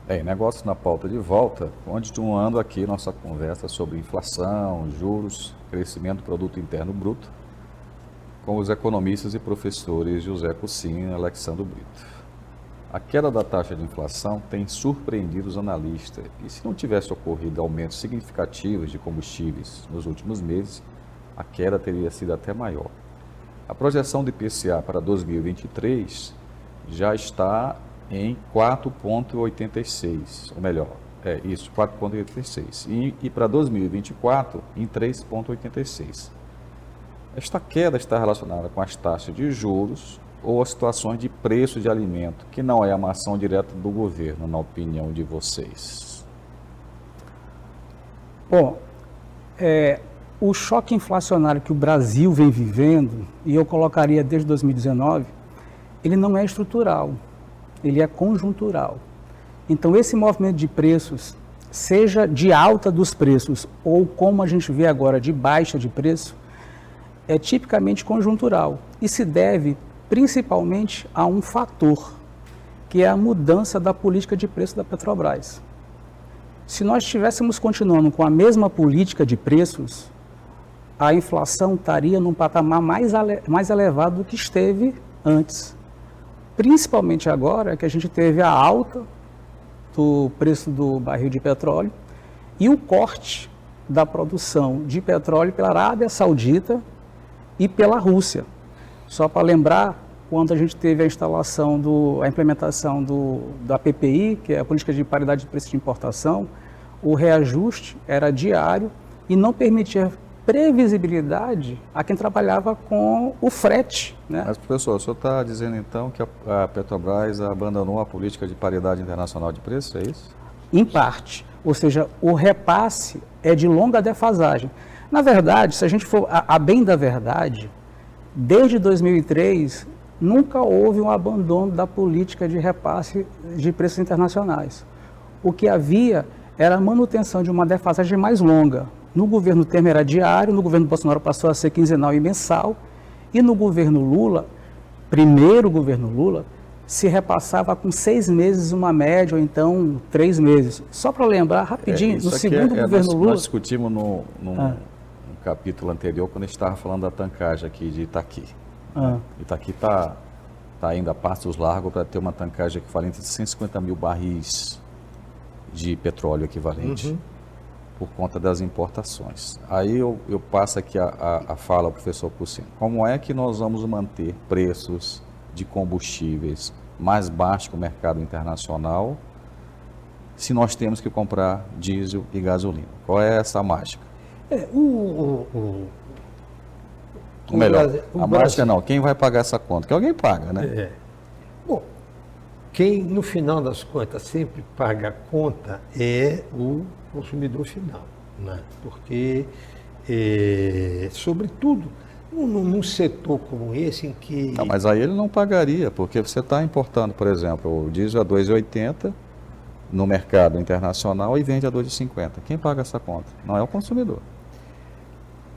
Bem, negócio na pauta de volta, continuando aqui nossa conversa sobre inflação, juros, crescimento do produto interno bruto, com os economistas e professores José Coutinho e Alexandre Brito. A queda da taxa de inflação tem surpreendido os analistas, e se não tivesse ocorrido aumentos significativos de combustíveis nos últimos meses, a queda teria sido até maior. A projeção do IPCA para 2023 já está em 4,86, ou melhor, 4,86, e para 2024 em 3,86. Esta queda está relacionada com as taxas de juros ou as situações de preço de alimento, que não é uma ação direta do governo, na opinião de vocês? Bom, o choque inflacionário que o Brasil vem vivendo, e eu colocaria desde 2019, ele não é estrutural, ele é conjuntural. Então, esse movimento de preços, seja de alta dos preços ou como a gente vê agora de baixa de preço, é tipicamente conjuntural e se deve principalmente a um fator, que é a mudança da política de preço da Petrobras. Se nós estivéssemos continuando com a mesma política de preços, a inflação estaria num patamar mais elevado do que esteve antes. Principalmente agora que a gente teve a alta do preço do barril de petróleo e o corte da produção de petróleo pela Arábia Saudita e pela Rússia. Só para lembrar, quando a gente teve a implementação da PPI, que é a Política de Paridade de Preço de Importação, o reajuste era diário e não permitia previsibilidade a quem trabalhava com o frete. Né? Mas, professor, o senhor está dizendo então que a Petrobras abandonou a política de paridade internacional de preço, é isso? Em parte, ou seja, o repasse é de longa defasagem. Na verdade, se a gente for a bem da verdade, desde 2003, nunca houve um abandono da política de repasse de preços internacionais. O que havia era a manutenção de uma defasagem mais longa. No governo Temer era diário, no governo Bolsonaro passou a ser quinzenal e mensal, e no governo Lula, primeiro governo Lula, se repassava com 6 meses uma média, ou então 3 meses. Só para lembrar rapidinho, no segundo governo Lula... Nós discutimos no capítulo anterior, quando a gente estava falando da tancagem aqui de Itaqui. Itaqui está indo a passos largos para ter uma tancagem equivalente de 150 mil barris de petróleo equivalente, por conta das importações. Aí eu passo aqui a fala ao professor Coutinho. Como é que nós vamos manter preços de combustíveis mais baixos que o mercado internacional se nós temos que comprar diesel e gasolina? Qual é essa mágica? A mágica não, quem vai pagar essa conta? Que alguém paga, né? Bom, quem no final das contas sempre paga a conta é o consumidor final, né? Porque, sobretudo, num setor como esse em que... Não, mas aí ele não pagaria, porque você está importando, por exemplo, o diesel a 2,80 no mercado internacional e vende a 2,50. Quem paga essa conta? Não é o consumidor.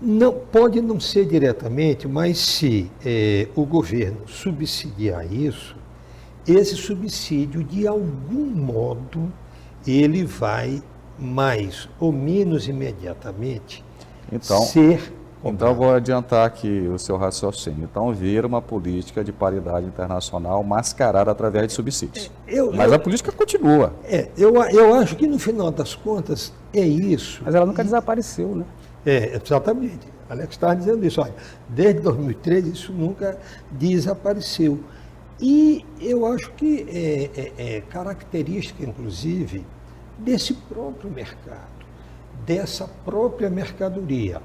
Não, pode não ser diretamente, mas se o governo subsidiar isso, esse subsídio, de algum modo, ele vai mais ou menos imediatamente ser comprado. Então, eu vou adiantar aqui o seu raciocínio. Então, vira uma política de paridade internacional mascarada através de subsídios. Mas a política continua. Eu acho que, no final das contas, é isso. Mas ela nunca desapareceu, né? Exatamente. Alex estava dizendo isso. Olha, desde 2013, isso nunca desapareceu. E eu acho que é característica, inclusive, desse próprio mercado, dessa própria mercadoria.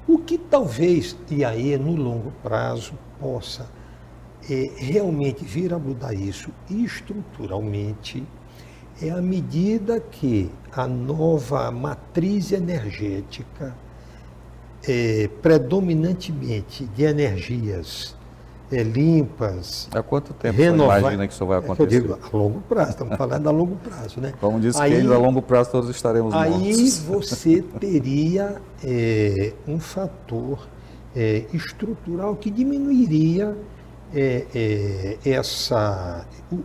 O que talvez, e aí no longo prazo, possa realmente vir a mudar isso estruturalmente, é à medida que a nova matriz energética, predominantemente de energias limpas, Há quanto tempo você imagina que isso vai acontecer? Eu digo, a longo prazo, estamos falando a longo prazo, né? Como disse Keynes, a longo prazo todos estaremos mortos. Aí você teria um fator estrutural que diminuiria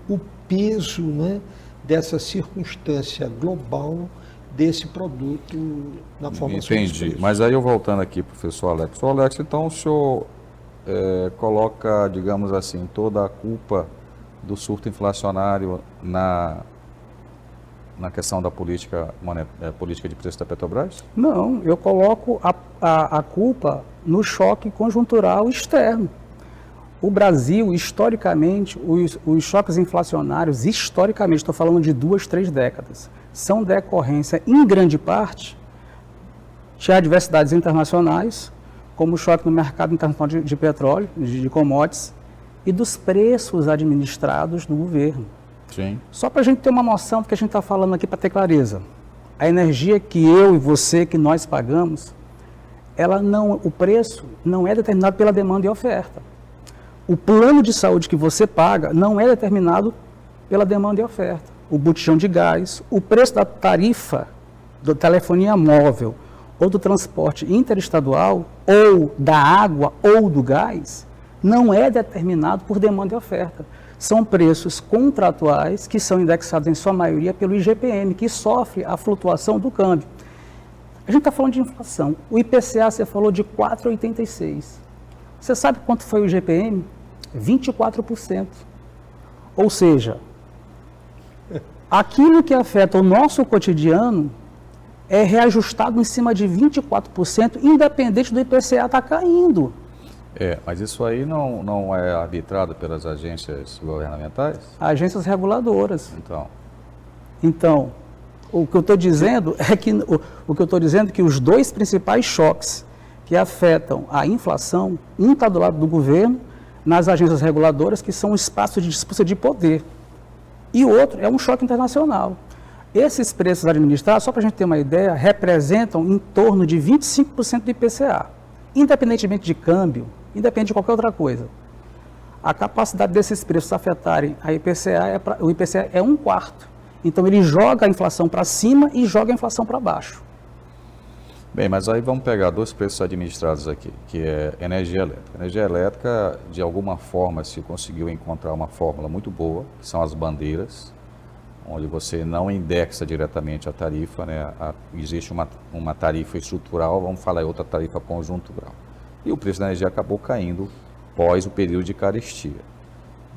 o peso, né, dessa circunstância global desse produto na formação dos Entendi. preços. Mas aí eu voltando aqui, professor Alex. Professor Alex, então o senhor coloca, digamos assim, toda a culpa do surto inflacionário na questão da política de preço da Petrobras? Não, eu coloco a culpa no choque conjuntural externo. O Brasil, historicamente, os choques inflacionários, historicamente, estou falando de 2, 3 décadas, são decorrência, em grande parte, de adversidades internacionais, como o choque no mercado internacional de petróleo, de commodities, e dos preços administrados do governo. Sim. Só para a gente ter uma noção do que a gente está falando aqui, para ter clareza. A energia que eu e você, que nós pagamos, o preço não é determinado pela demanda e oferta. O plano de saúde que você paga não é determinado pela demanda e oferta. O botijão de gás, o preço da tarifa da telefonia móvel ou do transporte interestadual, ou da água ou do gás, não é determinado por demanda e oferta. São preços contratuais que são indexados em sua maioria pelo IGPM, que sofre a flutuação do câmbio. A gente está falando de inflação. O IPCA, você falou de 4,86. Você sabe quanto foi o IGPM? 24%. Ou seja, aquilo que afeta o nosso cotidiano é reajustado em cima de 24%, independente do IPCA estar caindo. Mas isso aí não é arbitrado pelas agências governamentais? Agências reguladoras. Então, o que eu estou dizendo é que os dois principais choques que afetam a inflação, um está do lado do governo, nas agências reguladoras, que são espaços de disputa de poder, e o outro é um choque internacional. Esses preços administrados, só para a gente ter uma ideia, representam em torno de 25% do IPCA, independentemente de câmbio, independente de qualquer outra coisa. A capacidade desses preços afetarem a o IPCA é 1/4. Então ele joga a inflação para cima e joga a inflação para baixo. Bem, mas aí vamos pegar dois preços administrados aqui, que é energia elétrica. Energia elétrica, de alguma forma, se conseguiu encontrar uma fórmula muito boa, que são as bandeiras, onde você não indexa diretamente a tarifa, né? Existe uma tarifa estrutural, vamos falar outra tarifa conjuntural. E o preço da energia acabou caindo pós o período de carestia.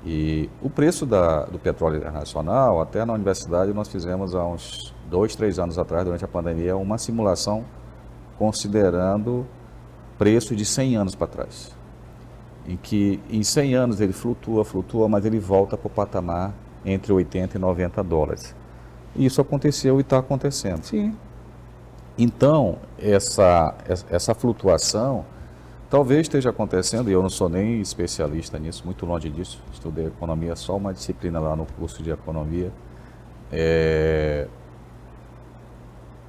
E o preço do petróleo internacional, até na universidade nós fizemos há uns 2, 3 anos atrás, durante a pandemia, uma simulação considerando preço de 100 anos para trás. Em que em 100 anos ele flutua, mas ele volta para o patamar entre 80 e 90 dólares. E isso aconteceu e está acontecendo. Sim. Então, essa flutuação talvez esteja acontecendo, e eu não sou nem especialista nisso, muito longe disso, estudei economia, só uma disciplina lá no curso de economia.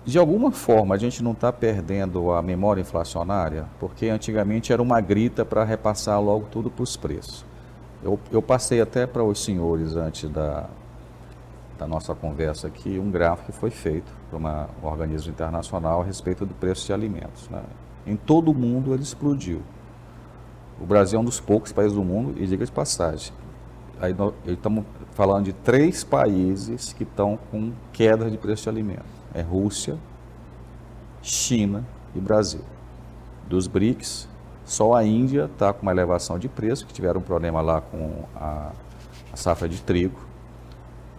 De alguma forma, a gente não está perdendo a memória inflacionária, porque antigamente era uma grita para repassar logo tudo para os preços. Eu passei até para os senhores, antes da nossa conversa aqui, um gráfico que foi feito por um organismo internacional a respeito do preço de alimentos, né? Em todo o mundo ele explodiu. O Brasil é um dos poucos países do mundo, e diga de passagem, aí estamos falando de 3 países que estão com queda de preço de alimentos. É Rússia, China e Brasil. Dos BRICS, só a Índia está com uma elevação de preço, que tiveram um problema lá com a safra de trigo,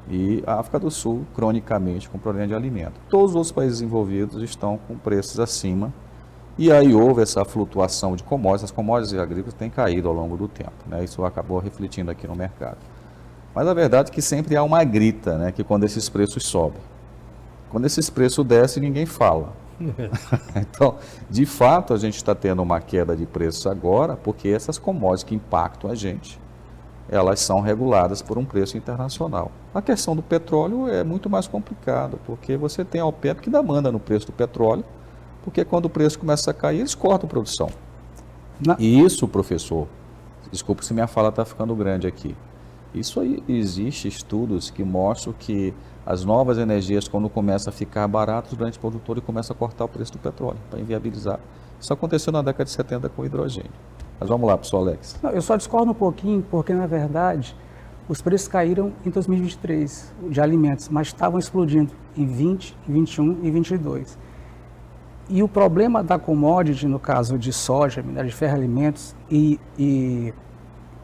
e a África do Sul, cronicamente, com problema de alimento. Todos os outros países envolvidos estão com preços acima, e aí houve essa flutuação de commodities. As commodities agrícolas têm caído ao longo do tempo, né? Isso acabou refletindo aqui no mercado. Mas a verdade é que sempre há uma grita, né? Que quando esses preços sobem. Quando esses preços descem, ninguém fala. Então, de fato, a gente está tendo uma queda de preços agora, porque essas commodities que impactam a gente, elas são reguladas por um preço internacional. A questão do petróleo é muito mais complicada, porque você tem a OPEP que dá manda no preço do petróleo, porque quando o preço começa a cair, eles cortam a produção. E isso, professor, desculpe se minha fala está ficando grande aqui, isso aí, existe estudos que mostram que as novas energias, quando começam a ficar baratas, o grande produtor começa a cortar o preço do petróleo, para inviabilizar. Isso aconteceu na década de 70 com o hidrogênio. Mas vamos lá, professor Alex. Não, eu só discordo um pouquinho, porque, na verdade, os preços caíram em 2023 de alimentos, mas estavam explodindo em 20, 21 e 22. E o problema da commodity, no caso de soja, minério de ferro, alimentos e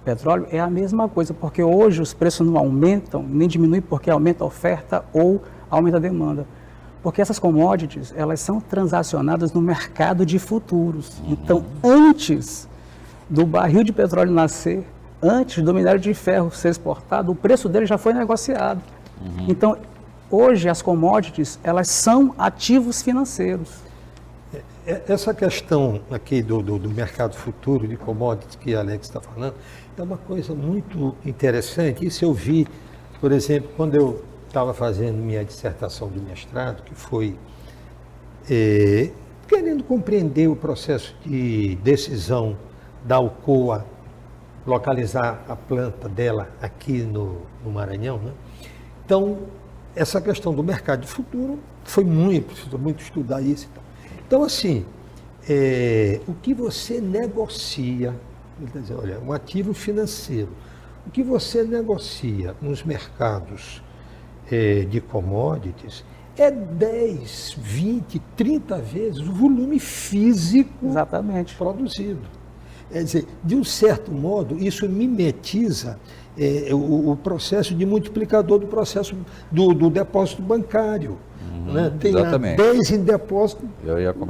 petróleo, é a mesma coisa, porque hoje os preços não aumentam, nem diminuem porque aumenta a oferta ou aumenta a demanda. Porque essas commodities, elas são transacionadas no mercado de futuros. Então, antes do barril de petróleo nascer, antes do minério de ferro ser exportado, o preço dele já foi negociado. Então, hoje as commodities, elas são ativos financeiros. Essa questão aqui do mercado futuro de commodities que a Alex está falando, é uma coisa muito interessante. Isso eu vi, por exemplo, quando eu estava fazendo minha dissertação de mestrado, que foi querendo compreender o processo de decisão da Alcoa localizar a planta dela aqui no Maranhão, né? Então, essa questão do mercado de futuro foi muito estudar isso e tal. Então, assim, o que você negocia, quer dizer, olha, um ativo financeiro, o que você negocia nos mercados de commodities é 10, 20, 30 vezes o volume físico Exatamente. produzido. Quer dizer, de um certo modo, isso mimetiza o processo de multiplicador do processo do depósito bancário. Né? Tem lá 10 em depósito,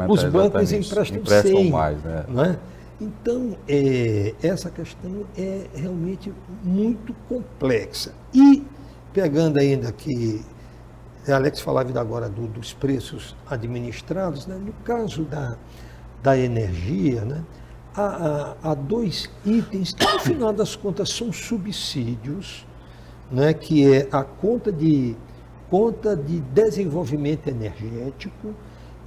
os bancos emprestam 100. Mais, né? Né? Então, essa questão é realmente muito complexa. E, pegando ainda que a Alex falava agora dos preços administrados, né? No caso da energia, né? Há dois itens que, no final das contas, são subsídios, né? Que é a conta de desenvolvimento energético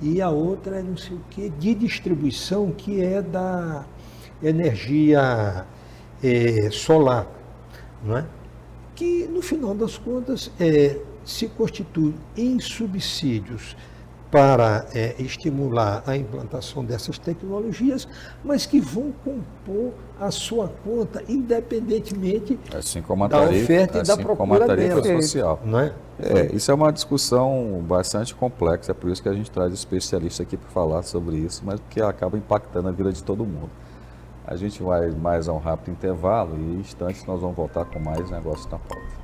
e a outra é não sei o que, de distribuição, que é da energia solar, não é? Que, no final das contas, se constitui em subsídios para estimular a implantação dessas tecnologias, mas que vão compor a sua conta independentemente assim como a da tarifa, oferta e da assim como procura a tarifa dela, social. não é? Isso é uma discussão bastante complexa, é por isso que a gente traz especialista aqui para falar sobre isso, mas porque acaba impactando a vida de todo mundo. A gente vai mais a um rápido intervalo e em instantes nós vamos voltar com mais negócios na pauta.